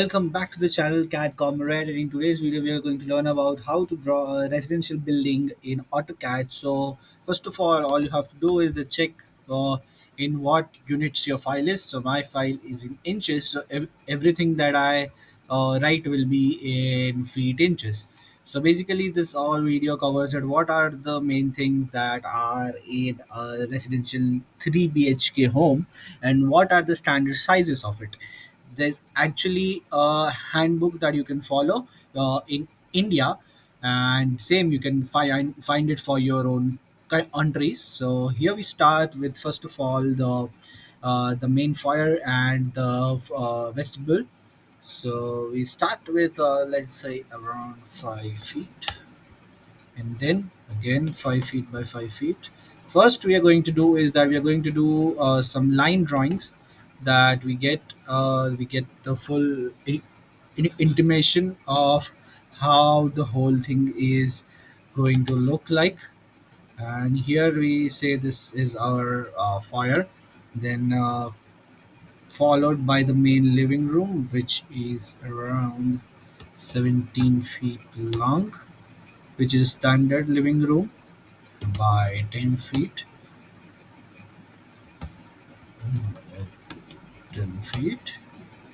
Welcome back to the channel Cat Comrade, and in today's video we are going to learn about how to draw a residential building in AutoCAD. So first of all you have to do is to check in what units your file is. So my file is in inches, so everything that I write will be in feet inches. So basically this all video covers that what are the main things that are in a residential 3 BHK home and what are the standard sizes of it. There's actually a handbook that you can follow in India, and same you can find it for your own countries. So here we start with first of all the main foyer and the vestibule. So we start with let's say around 5 feet, and then again 5 feet by 5 feet. First we are going to do is that we are going to do some line drawings that we get the full intimation of how the whole thing is going to look like. And here we say this is our foyer, then followed by the main living room, which is around 17 feet long, which is a standard living room by 10 feet. 10 feet,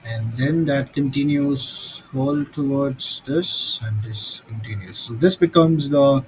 and then that continues whole towards this, and this continues, so this becomes the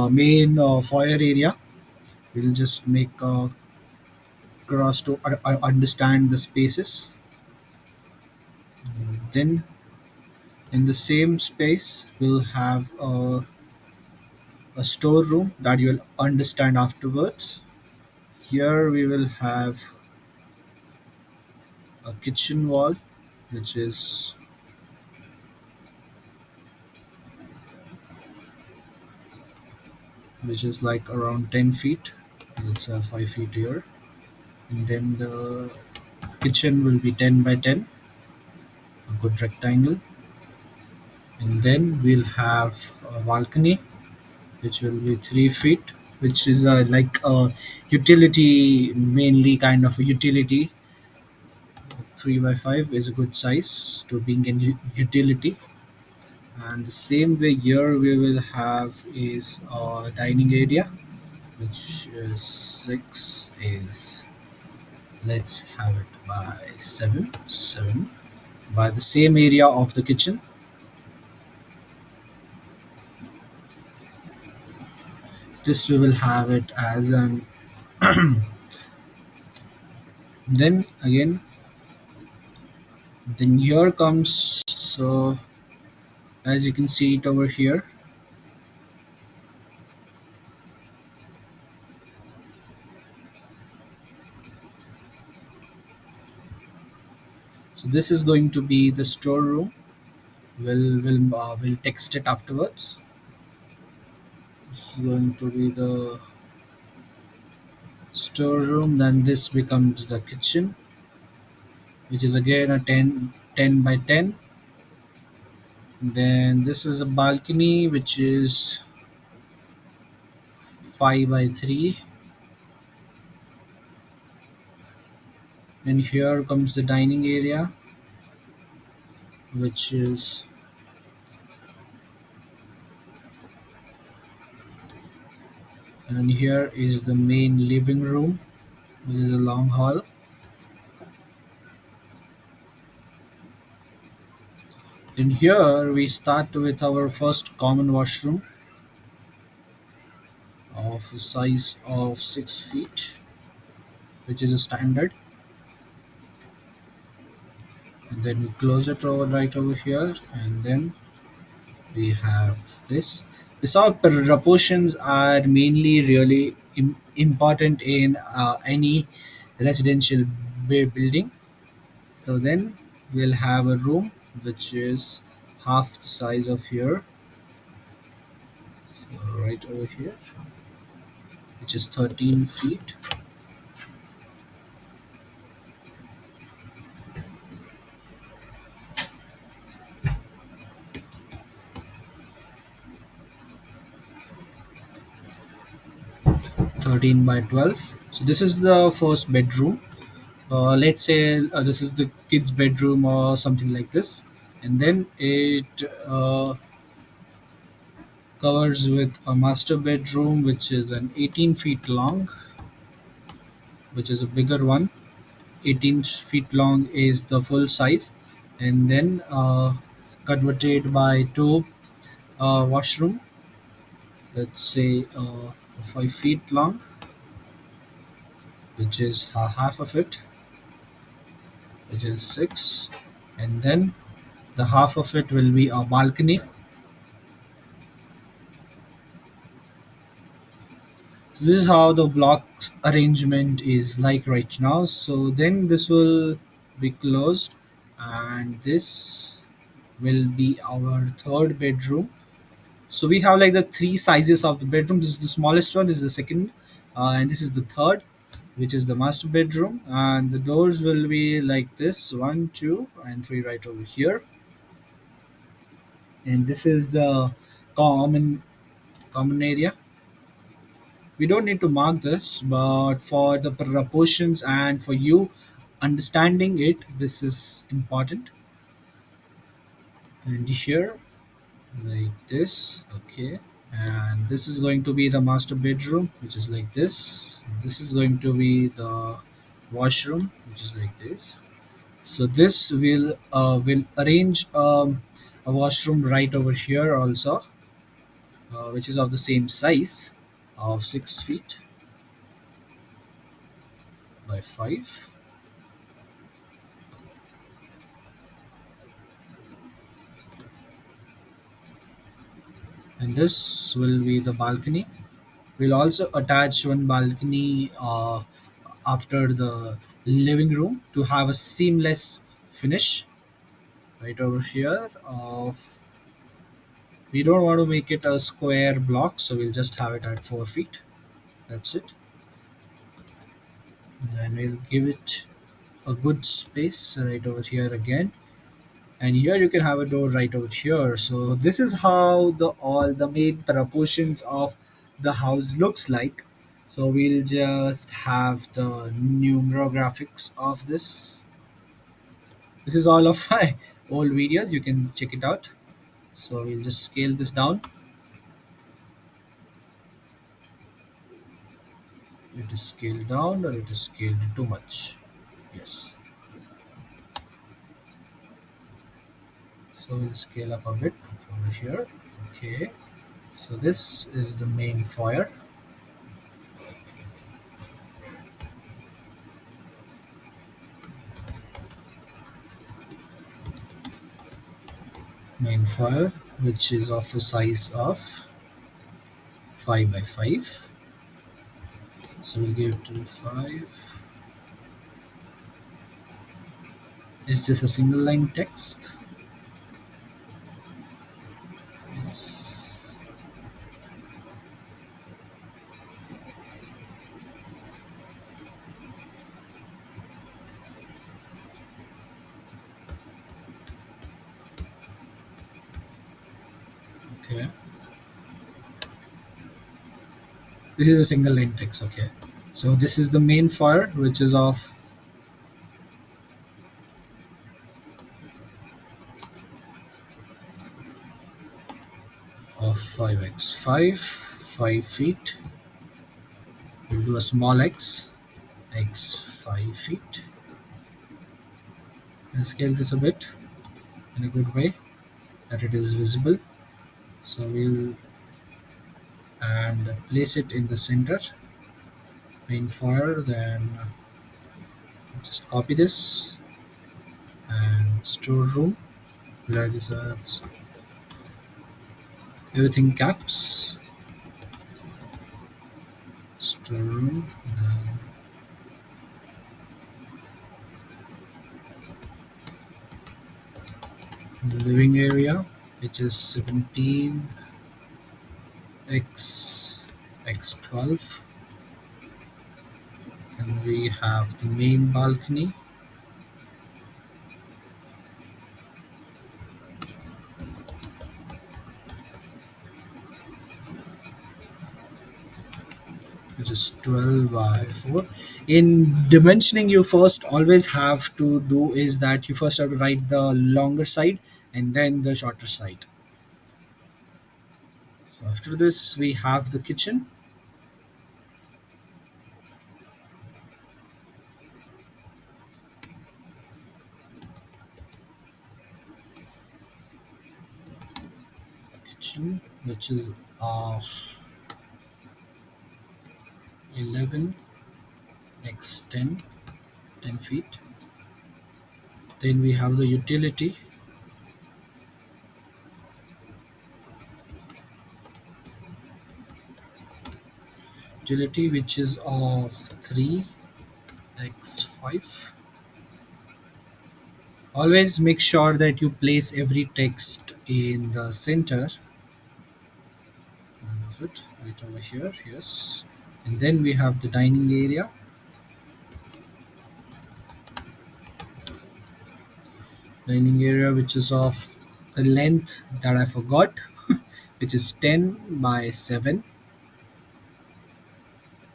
main foyer area. We'll just make a cross to understand the spaces. Then in the same space we'll have a storeroom that you'll understand afterwards. Here we will have a kitchen wall, which is like around 10 feet. Let's have 5 feet here, and then the kitchen will be 10 by 10, a good rectangle. And then we'll have a balcony which will be 3 feet, which is like a utility, mainly kind of a utility. 3 by 5 is a good size to being a utility. And the same way here we will have is a dining area, which is 6 is, let's have it by 7 by the same area of the kitchen. This we will have it as an, then again, then here comes, so as you can see it over here. So this is going to be the storeroom. We'll text it afterwards. This is going to be the storeroom. Then this becomes the kitchen, which is again a 10 by 10. Then this is a balcony, which is 5 by 3. And here comes the dining area, which is, and here is the main living room, which is a long hall. Then here we start with our first common washroom of a size of 6 feet, which is a standard. And then we close it over right over here, and then we have this. This all proportions are mainly really important in any residential building. So then we'll have a room which is half the size of here, so right over here, which is 13 feet. 13 by 12. So this is the first bedroom. Let's say this is the kids bedroom or something like this. and then it covers with a master bedroom which is an 18 feet long, which is a bigger one. 18 feet long is the full size, and then converted by two washroom, let's say 5 feet long, which is half of it, which is 6, and then the half of it will be a balcony. So this is how the blocks arrangement is like right now. So then this will be closed, and this will be our third bedroom. So we have like the three sizes of the bedroom. This is the smallest one, this is the second, and this is the third, which is the master bedroom. And the doors will be like this: one, two, and three right over here. And this is the common area. We don't need to mark this, but for the proportions and for you understanding it, this is important. And here, like this, okay. And this is going to be the master bedroom, which is like this. This is going to be the washroom, which is like this. So this will arrange a washroom right over here also, which is of the same size of 6 feet by 5. And this will be the balcony. We'll also attach one balcony after the living room to have a seamless finish right over here. Of We don't want to make it a square block, so we'll just have it at 4 feet. That's it. And we'll give it a good space right over here again. And here you can have a door right over here. So this is how the all the main proportions of the house looks like. So we'll just have the numerographics of this. This is all of my old videos, you can check it out. So we'll just scale this down. It is scaled down, or it is scaled too much. Yes. So we'll scale up a bit over here. Okay. So this is the main foyer. Main foyer, which is of a size of 5 by 5. So we'll give it to 5. Is this a single line text? Yes. Okay. This is a single line text. Okay. So this is the main foyer, which is of 5 x 5 feet. We'll do a small x 5 feet, and scale this a bit in a good way that it is visible. So we'll and place it in the center, main foyer. Then just copy this, and storeroom, where this is everything caps, storeroom, living area, which is 17 x x 12, and we have the main balcony, which is 12 by 4. In dimensioning, you first always have to do is that you first have to write the longer side and then the shorter side. So after this, we have the kitchen. Kitchen, which is of 11 x 10 feet. Then we have the utility which is of 3 x 5. Always make sure that you place every text in the center of it, right over here. Yes. And then we have the dining area. Dining area which is of the length that I forgot, which is 10 by 7,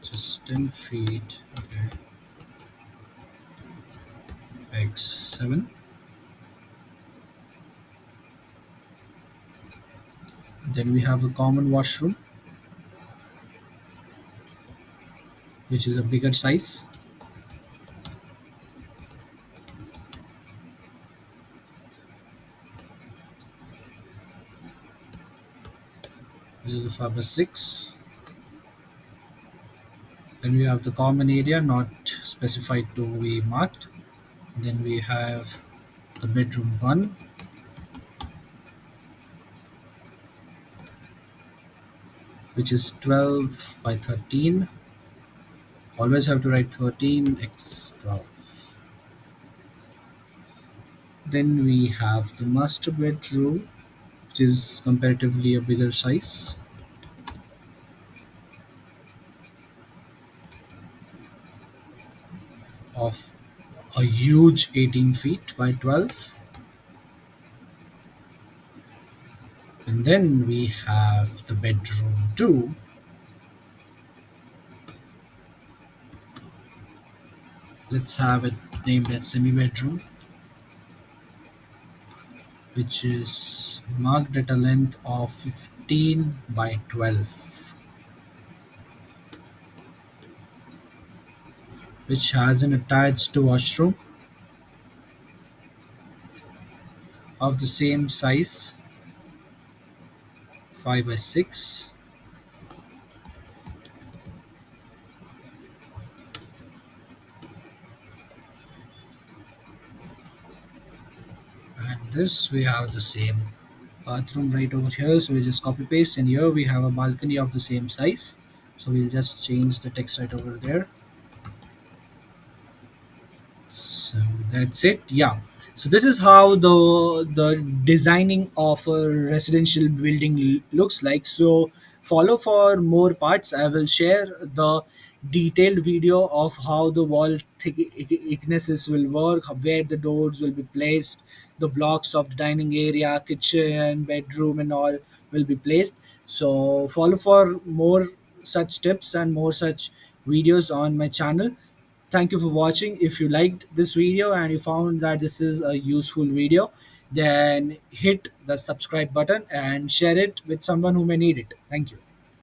just 10 feet. Okay, x 7. Then we have a common washroom, which is a bigger size, which is a 5 by 6. Then we have the common area not specified to be marked. Then we have the bedroom 1, which is 12 by 13. Always have to write 13 x 12. Then we have the master bedroom, which is comparatively a bigger size, of a huge 18 feet by 12. And then we have the bedroom 2. Let's have it named as semi bedroom, which is marked at a length of 15 by 12, which has an attached washroom of the same size, 5 by 6. And this we have the same bathroom right over here, so we just copy paste, and here we have a balcony of the same size, so we'll just change the text right over there. So that's it. Yeah. So this is how the designing of a residential building looks like. So follow for more parts. I will share the detailed video of how the wall thicknesses will work, where the doors will be placed, the blocks of the dining area, kitchen, bedroom, and all will be placed. So follow for more such tips and more such videos on my channel. Thank you for watching. If you liked this video and you found that this is a useful video, then hit the subscribe button and share it with someone who may need it. Thank you.